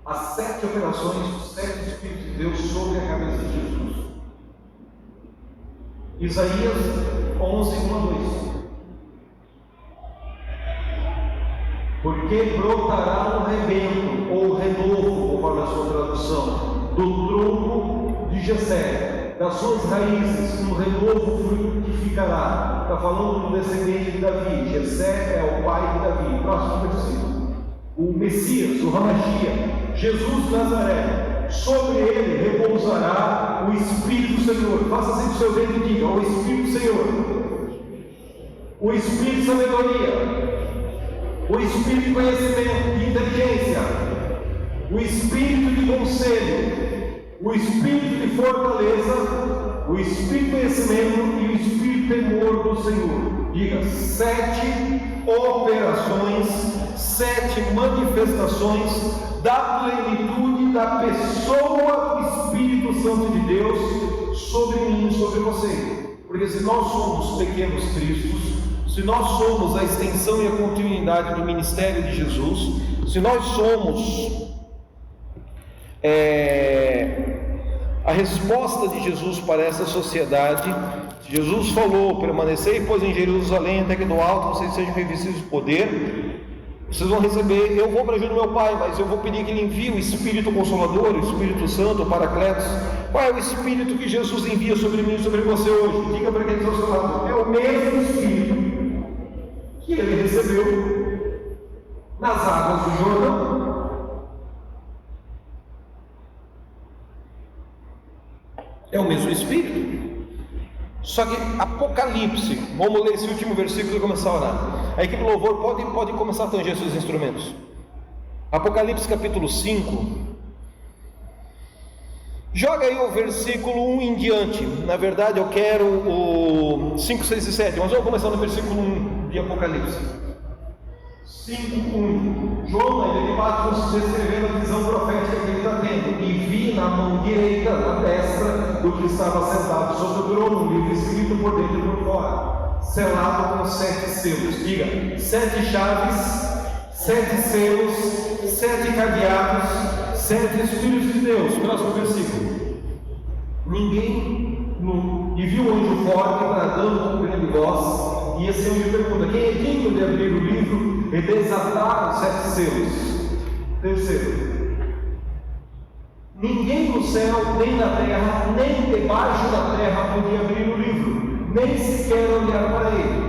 as 7 operações dos 7 Espíritos de Deus sobre a cabeça de Jesus. Isaías 11, 1 a 2. Porque brotará um rebento, ou renovo, conforme a sua tradução, do tronco de Jessé, das suas raízes, um renovo frutificará. Está falando do descendente de Davi. Jessé é o pai de Davi. Próximo versículo. O Messias, o Hamashia, Jesus de Nazaré, sobre ele repousará o Espírito do Senhor. Faça assim o seu dedo e diga: o Espírito do Senhor, o Espírito de sabedoria, o Espírito de conhecimento, de inteligência, o Espírito de conselho, o Espírito de fortaleza, o Espírito de conhecimento e o Espírito de temor do Senhor. Diga: 7 operações, 7 manifestações da plenitude da pessoa do Espírito Santo de Deus sobre mim e sobre você. Porque se nós somos pequenos cristos, se nós somos a extensão e a continuidade do ministério de Jesus, se nós somos a resposta de Jesus para essa sociedade, Jesus falou: permanecei, pois, em Jerusalém, até que do alto vocês sejam revestidos de poder. Vocês vão receber, eu vou para junto do meu Pai, mas eu vou pedir que Ele envie o Espírito Consolador, o Espírito Santo, o Paracletos. Qual é o Espírito que Jesus envia sobre mim e sobre você hoje? Diga para quem está ao seu lado: é o mesmo Espírito que Ele recebeu nas águas do Jordão. É o mesmo Espírito. Só que Apocalipse, vamos ler esse último versículo e começar a orar. A equipe louvor pode começar a tanger seus instrumentos. Apocalipse capítulo 5. Joga aí o versículo 1 em diante. Na verdade eu quero o 5, 6 e 7, mas vamos começar no versículo 1 de Apocalipse. 5:1. João, ele bate descrevendo a visão profética que ele está tendo. E vi na mão direita, na destra, do que estava sentado sobre o trono, um livro escrito por dentro e por fora, selado com 7 selos. Diga: 7 chaves, 7 selos, 7 cadeados, 7 Espíritos de Deus. Próximo versículo. E viu um anjo forte bradando com grande voz, e esse anjo pergunta: quem é digno de abrir o livro e desatar os 7 selos? Terceiro, ninguém no céu, nem na terra, nem debaixo da terra podia abrir o livro, nem sequer olhar para ele.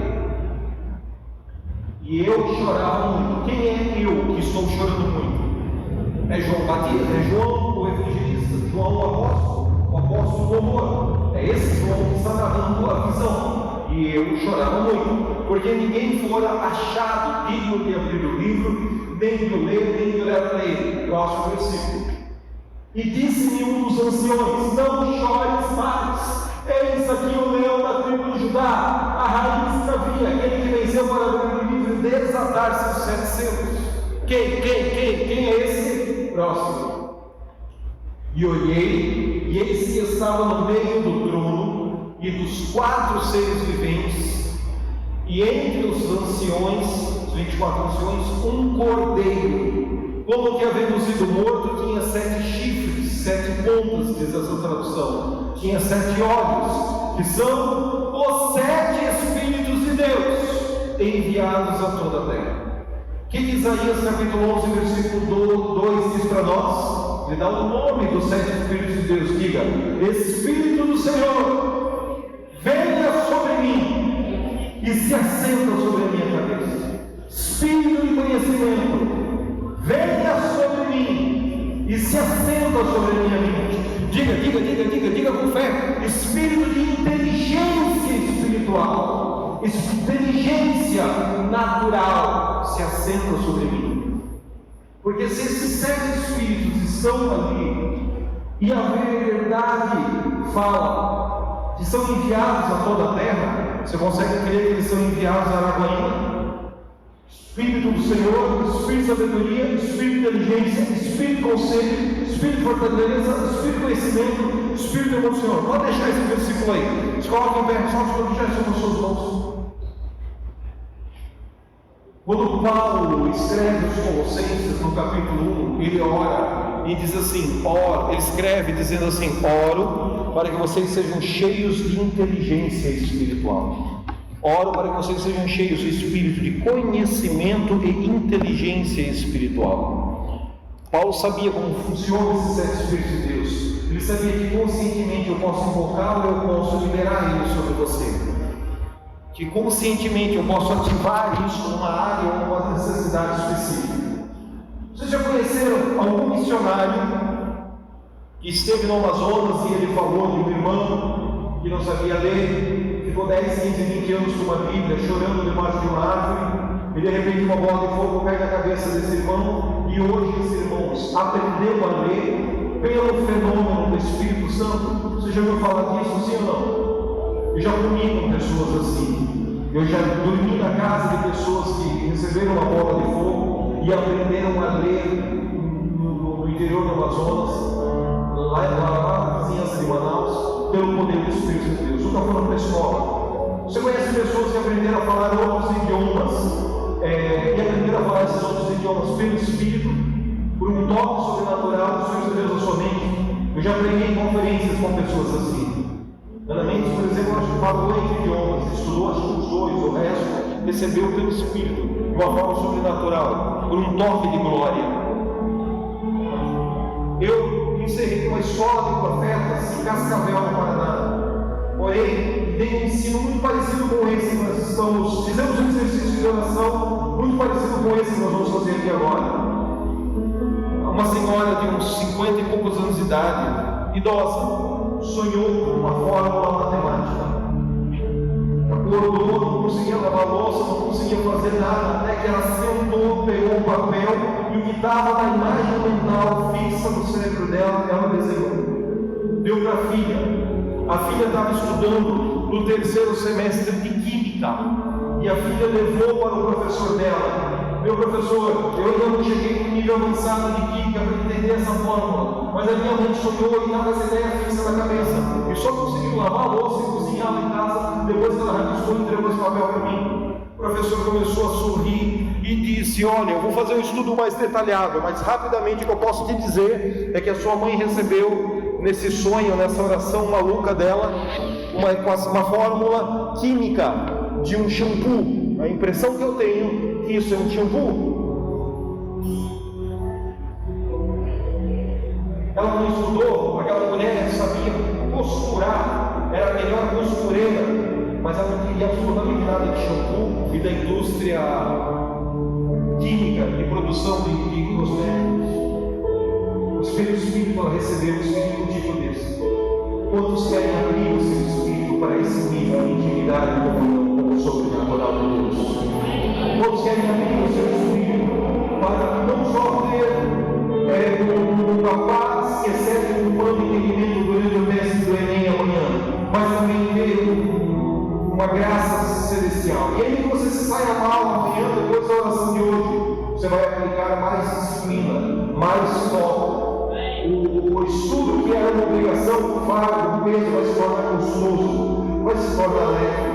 E eu chorava muito. Quem é eu que estou chorando muito? É João Batista, é João o evangelista, João o apóstolo do amor. É esse João que está narrando a visão. E eu chorava muito, porque ninguém fora achado digno de abrir o livro, nem de ler, nem de olhar para ele. Próximo versículo. E disse-me um dos anciões: não chores mais, eis aqui o leão da tribo de Judá, a raiz da vida, aquele que venceu para abrir o livro e desatar seus 7 selos. Quem é esse? Próximo. E olhei, e eis que estava no meio do trono e dos 4 seres viventes, e entre os anciões, os 24 anciões, um cordeiro, como que havendo sido morto, tinha 7 chifres, 7 pontas, diz essa tradução, tinha 7 olhos, que são os 7 Espíritos de Deus, enviados a toda a terra. O que Isaías capítulo 11, versículo 2 diz para nós? Ele dá o nome dos 7 Espíritos de Deus. Diga: Espírito do Senhor, venha sobre mim e se assenta sobre a minha cabeça. Espírito de conhecimento, venha sobre mim e se assenta sobre a minha mente. Diga com fé: Espírito de inteligência espiritual, inteligência natural, se assenta sobre mim. Porque se esses 7 Espíritos estão ali, e a verdade fala que são enviados a toda a terra, você consegue crer que eles são enviados a Araguaína? Espírito do Senhor, Espírito de sabedoria, Espírito de inteligência, Espírito de conselho, Espírito de fortaleza, Espírito de conhecimento, Espírito de emoção. Pode deixar esse versículo aí. Se coloca em pé, só que já estão nas suas mãos. Quando Paulo escreve os Colossenses no capítulo 1, ele ora e diz assim: ele escreve dizendo assim: oro para que vocês sejam cheios de inteligência espiritual. Oro para que vocês sejam cheios de espírito de conhecimento e inteligência espiritual. Paulo sabia como funcionam esses 7 Espíritos de Deus. Ele sabia que conscientemente eu posso invocá-lo, eu posso liberar ele sobre você. Que conscientemente eu posso ativar isso numa área ou numa necessidade específica. Vocês já conheceram algum missionário que esteve no Amazonas e ele falou de um irmão que não sabia ler, ficou 10, 15, 20 anos com uma Bíblia, chorando debaixo de uma árvore, e de repente uma bola de fogo pega a cabeça desse irmão, e hoje esse irmão aprendeu a ler pelo fenômeno do Espírito Santo? Você já ouviu falar disso, sim ou não? Eu já dormi com pessoas assim. Eu já dormi na casa de pessoas que receberam uma bola de fogo e aprenderam a ler no interior do Amazonas, lá na vizinhança de Manaus, pelo poder do Espírito de Deus. Nunca foram para a escola. Você conhece pessoas que aprenderam a falar outros idiomas e aprenderam a falar esses outros idiomas pelo Espírito, por um toque sobrenatural do Espírito de Deus na sua mente? Eu já preguei em conferências com pessoas assim. Ana Mendes, por exemplo, acho que falou 8 idiomas, estudou acho que os 2, o resto recebeu pelo Espírito, de uma forma sobrenatural, por um toque de glória. Eu encerrei uma escola de profetas em Cascavel, no Paraná. Porém, tem um ensino muito parecido com esse que nós fizemos um exercício de oração muito parecido com esse que nós vamos fazer aqui agora. Uma senhora de uns 50 e poucos anos de idade, idosa, sonhou com uma fórmula matemática. Acordou, não conseguia lavar a louça, não conseguia fazer nada, até que ela sentou, pegou o papel e o que estava na imagem mental fixa no cérebro dela, ela desenhou. Deu para a filha. A filha estava estudando no 3º semestre de Química e a filha levou para o professor dela. Meu professor, eu ainda não cheguei no nível avançado de química para entender essa fórmula, mas a minha mãe sonhou e estava essa ideia fixa na cabeça, e só conseguiu lavar a louça e cozinhar lá em casa, depois que ela rabiscou e entregou esse papel para mim. O professor começou a sorrir e disse: olha, eu vou fazer um estudo mais detalhado, mas rapidamente o que eu posso te dizer é que a sua mãe recebeu nesse sonho, nessa oração maluca dela, uma fórmula química de um shampoo. A impressão que eu tenho que isso é um shampoo. Ela não estudou, aquela mulher sabia costurar, era a melhor costureira, mas ela não queria absolutamente nada de shampoo e da indústria química e produção de cosméticos. O Espírito ela recebeu o Espírito tipo desse. Quantos querem abrir o seu Espírito para esse nível de intimidade e comunhão com o sobrenatural de Deus? Quantos querem abrir o seu Espírito para não só ter uma paz que excede o plano de entendimento durante o teste do Enem amanhã, mas também ter uma graça celestial? E aí que você se saia mal amanhã, depois da oração de hoje, você vai aplicar mais disciplina, mais foco. O estudo que era uma obrigação, o fardo, o peso vai se tornar custoso, vai se tornar leve.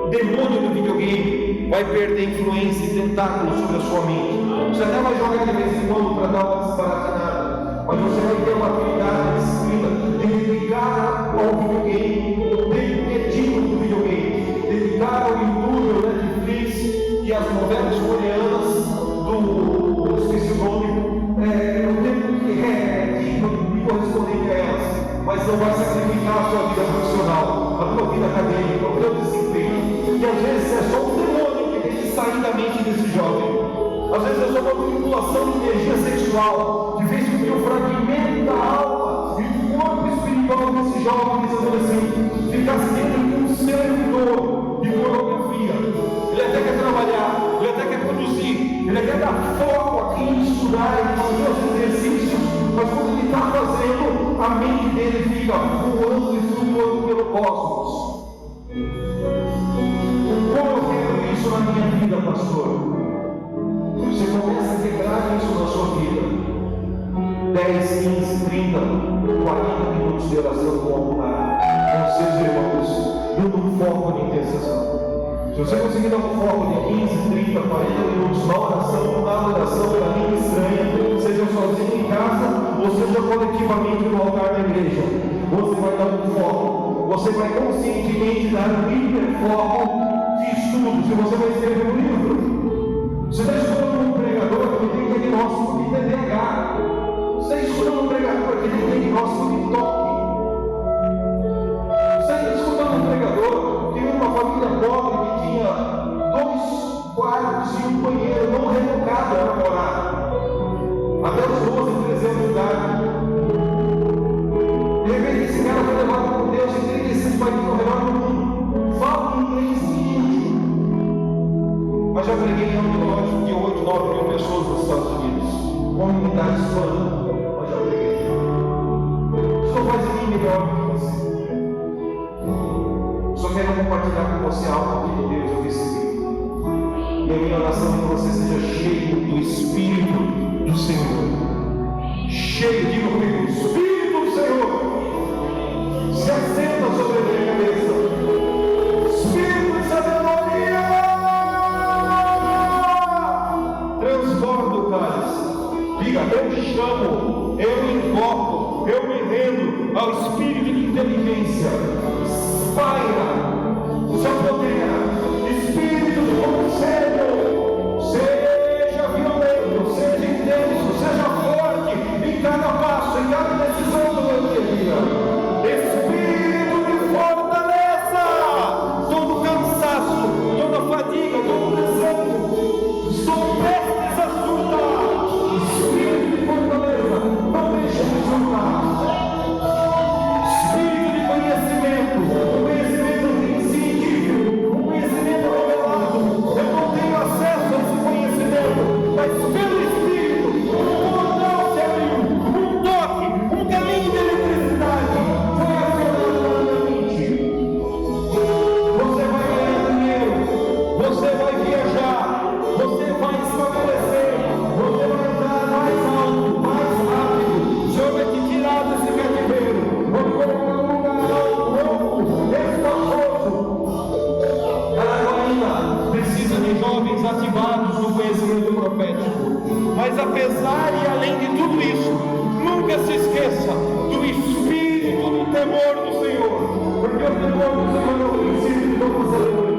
O demônio do videogame vai perder influência e tentáculo sobre a sua mente. Você até vai jogar de vez em quando para dar uma desbaratinada, mas você vai ter uma atividade, a disciplina de dedicar ao videogame o tempo que é digno do videogame, dedicar ao YouTube, ao Netflix e às novelas coreanas do esqueci o nome, o tempo que é digno e correspondente a elas, mas não vai sacrificar a sua vida profissional, a sua vida acadêmica, o seu desempenho. E às vezes é só um demônio que tem que sair da mente desse jovem. Às vezes é só uma manipulação de energia sexual, que fez com que o fragmento da alma e o corpo espiritual desse jovem, desse adolescente, ficasse dentro de um servidor de pornografia. Ele até quer trabalhar, ele até quer produzir, ele quer dar foco aqui em estudar, em fazer os exercícios, mas quando ele está fazendo, a mente dele fica voando e flutuando pelo cosmos. Como eu quero isso na minha vida, pastor? Você começa a quebrar isso na sua vida. 10, 15, 30, 40 minutos de oração com seus irmãos, dando um foco de intercessão. Se você conseguir dar um foco de 15, 30, 40 minutos na oração, na adoração, na linha estranha, seja sozinho em casa, ou seja coletivamente no altar da igreja, você vai dar um foco. Você vai conscientemente dar um hiperfoco de estudo. Se você vai escrever um livro, você está estudando um pregador que tem diagnóstico de TDAH. Você está estudando um pregador que tem diagnóstico de toque. Você está estudando um pregador que tem uma família pobre que tinha 2 quartos e um banheiro não revocado para morar. Até os 12, 13 anos de idade. De repente esse cara foi levado por Deus e 36 países ao redor do mundo. Fala inglês fluente. Mas já preguei em auditórios de 8, 9 mil pessoas nos Estados Unidos. Comunidade hispana. Mas já preguei. Isso não faz ninguém melhor do que você. Só quero compartilhar com você algo que de Deus eu recebi. E a minha oração é que você seja cheio do Espírito do Senhor. Cheio, diga comigo, Espírito do Senhor. Se assenta sobre a minha cabeça. Espírito de sabedoria. Transborda o cálice. Diga, eu chamo, eu invoco, eu me rendo ao Espírito de inteligência. Paira, se apodera, Espírito de conselho. Seja violento, seja intenso, seja forte em cada passo, em cada decisão do meu dia. Espírito de fortaleza. jovens ativados no conhecimento profético. Mas apesar e além de tudo isso, nunca se esqueça do espírito do temor do Senhor, porque o temor do Senhor é o princípio de toda sabedoria.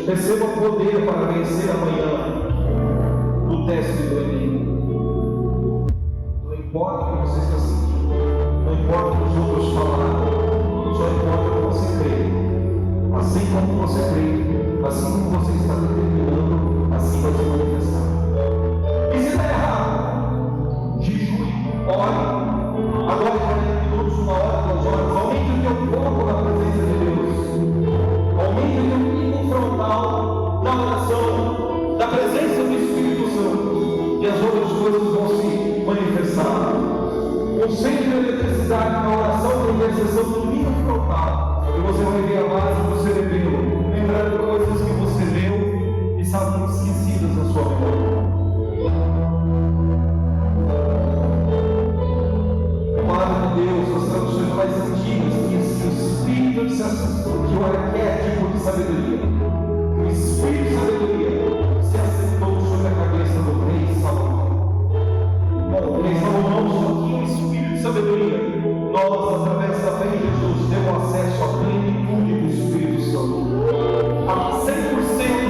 Receba poder para vencer amanhã no teste do Enem. Não importa o que você está sentindo, não importa o que os outros falaram, só importa o que você crê. Assim como você crê, assim como você está determinando, assim vai se manifestar. E se está errado, jejue, ore, adore 40 minutos, 1 hora, 2 horas, aumente o teu foco na presença de Deus, aumente o teu frontal na oração, da presença do Espírito Santo, e as outras coisas vão se manifestar. Concentre a eletricidade na oração da intercessão do nível frontal, e você vai ver a base do cerebelo, lembrando coisas que você leu e estavam esquecidas na sua memória. Palavra de Deus, as traduções mais antigas, diz que o Espírito que o arquétipo de sabedoria, o Espírito de sabedoria se assentou sobre a cabeça do rei Salomão. Bom, o rei Salomão só tinha o Espírito de sabedoria. Nós, através da fé em Jesus, temos acesso à plenitude do Espírito Santo, a 100%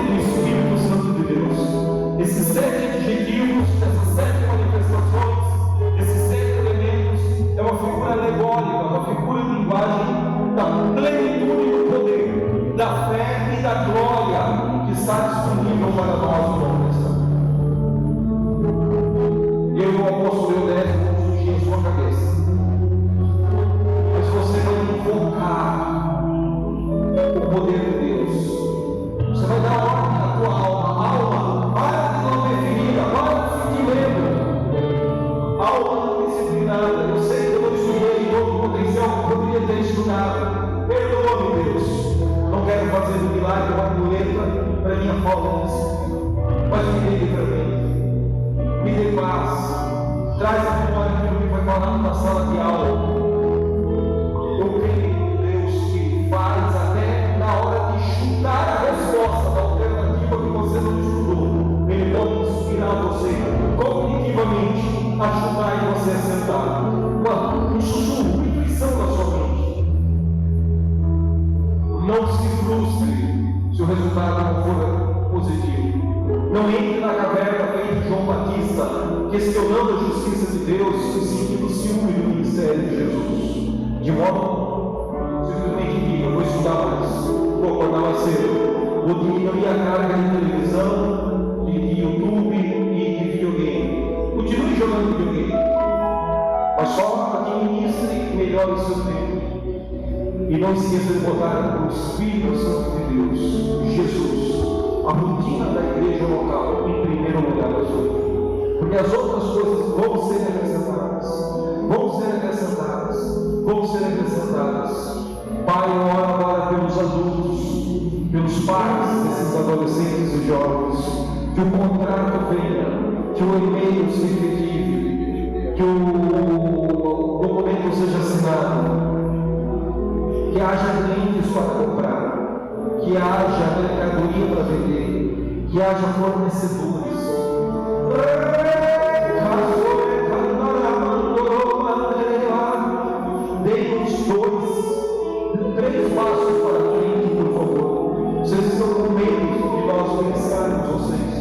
do Espírito Santo de Deus. Esses 7 adjetivos, essas 7 manifestações, esses 7 elementos, é uma figura alegórica, uma figura de linguagem da plenitude do poder, da fé e da glória que está disponível você faz, traz a memória aquilo que foi falado na sala de aula. Eu creio em Deus que faz até na hora de chutar a resposta da alternativa que você não estudou. Ele pode inspirar você cognitivamente a chutar e você acertar. Um sussurro, uma intuição na sua mente. Não se frustre se o resultado não for positivo. Não entre na caverna feita de João Batista, questionando a justiça de Deus e sentindo ciúme do ministério de Jesus. De modo simplesmente diga: vou estudar mais, vou acordar mais cedo, vou diminuir a carga de televisão, de YouTube e de videogame. Continue jogando videogame, mas só administre melhor o seu tempo. E não esqueça de botar o Espírito Santo de Deus, Jesus, a rotina da igreja local, em primeiro lugar da sua vida. Porque as outras coisas vão ser acrescentadas. Vão ser acrescentadas. Vão ser acrescentadas. Pai, ora agora pelos adultos, pelos pais desses adolescentes e jovens, que o contrato venha, que o e-mail se efetive, que o documento seja assinado, que haja clientes para comprar, que haja mercadoria para vender, que haja fornecedores. Dê-nos 3 passos para frente, por favor. Vocês estão com medo de nós pensarmos vocês.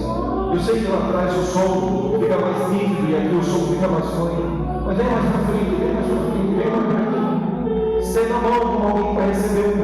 Eu sei que lá atrás o som fica mais nítido e aqui o som fica mais fone. Mas vem mais para frente, vem mais para frente, vem mais para frente. Você na mão de alguém que vai receber um